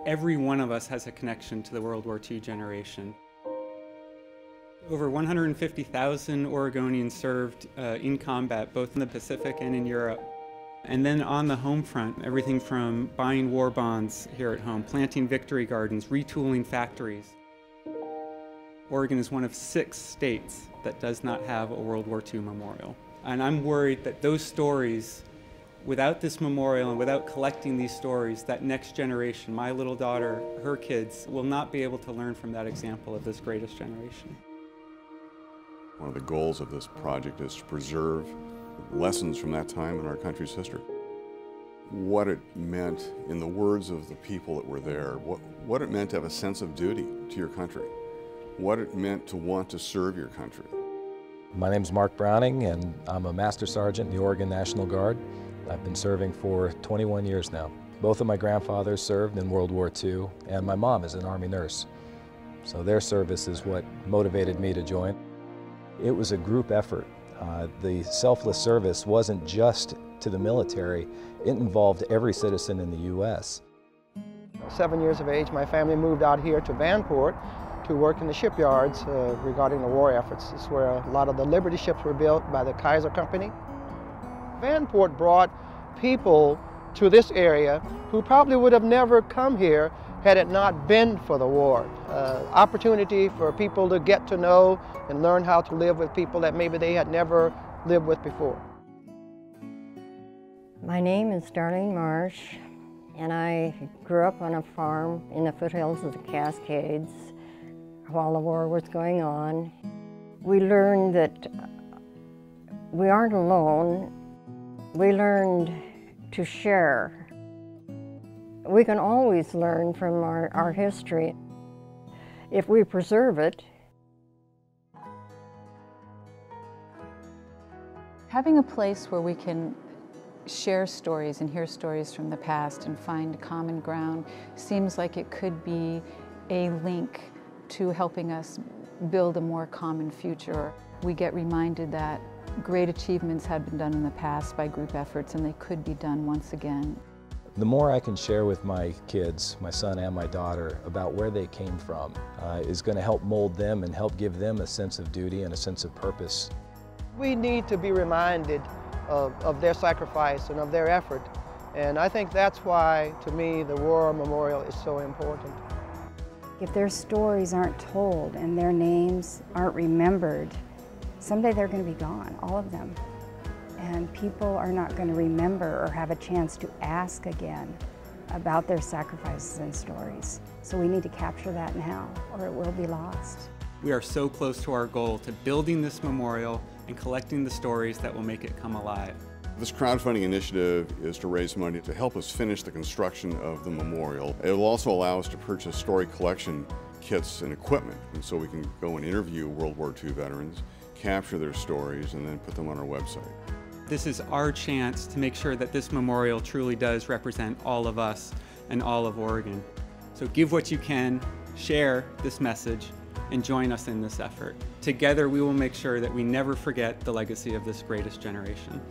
Every one of us has a connection to the World War II generation. Over 150,000 Oregonians served in combat, both in the Pacific and in Europe. And then on the home front, everything from buying war bonds here at home, planting victory gardens, retooling factories. Oregon is one of 6 states that does not have a World War II memorial. And I'm worried that those stories, without this memorial and without collecting these stories, that next generation, my little daughter, her kids, will not be able to learn from that example of this greatest generation. One of the goals of this project is to preserve lessons from that time in our country's history. What it meant in the words of the people that were there, what it meant to have a sense of duty to your country, what it meant to want to serve your country. My name's Mark Browning, and I'm a Master Sergeant in the Oregon National Guard. I've been serving for 21 years now. Both of my grandfathers served in World War II, and my mom is an Army nurse. So their service is what motivated me to join. It was a group effort. The selfless service wasn't just to the military, it involved every citizen in the U.S. 7 years of age, my family moved out here to Vanport to work in the shipyards regarding the war efforts. This is where a lot of the Liberty ships were built by the Kaiser Company. Vanport brought people to this area who probably would have never come here had it not been for the war. Opportunity for people to get to know and learn how to live with people that maybe they had never lived with before. My name is Darlene Marsh, and I grew up on a farm in the foothills of the Cascades while the war was going on. We learned that we aren't alone. We learned to share. We can always learn from our history if we preserve it. Having a place where we can share stories and hear stories from the past and find common ground seems like it could be a link to helping us build a more common future. We get reminded that great achievements had been done in the past by group efforts, and they could be done once again. The more I can share with my kids, my son and my daughter, about where they came from is going to help mold them and help give them a sense of duty and a sense of purpose. We need to be reminded of their sacrifice and of their effort. And I think that's why, to me, the War Memorial is so important. If their stories aren't told and their names aren't remembered, someday they're going to be gone, all of them. And people are not going to remember or have a chance to ask again about their sacrifices and stories. So we need to capture that now, or it will be lost. We are so close to our goal, to building this memorial and collecting the stories that will make it come alive. This crowdfunding initiative is to raise money to help us finish the construction of the memorial. It will also allow us to purchase story collection kits and equipment, and so we can go and interview World War II veterans, capture their stories, and then put them on our website. This is our chance to make sure that this memorial truly does represent all of us and all of Oregon. So give what you can, share this message, and join us in this effort. Together we will make sure that we never forget the legacy of this greatest generation.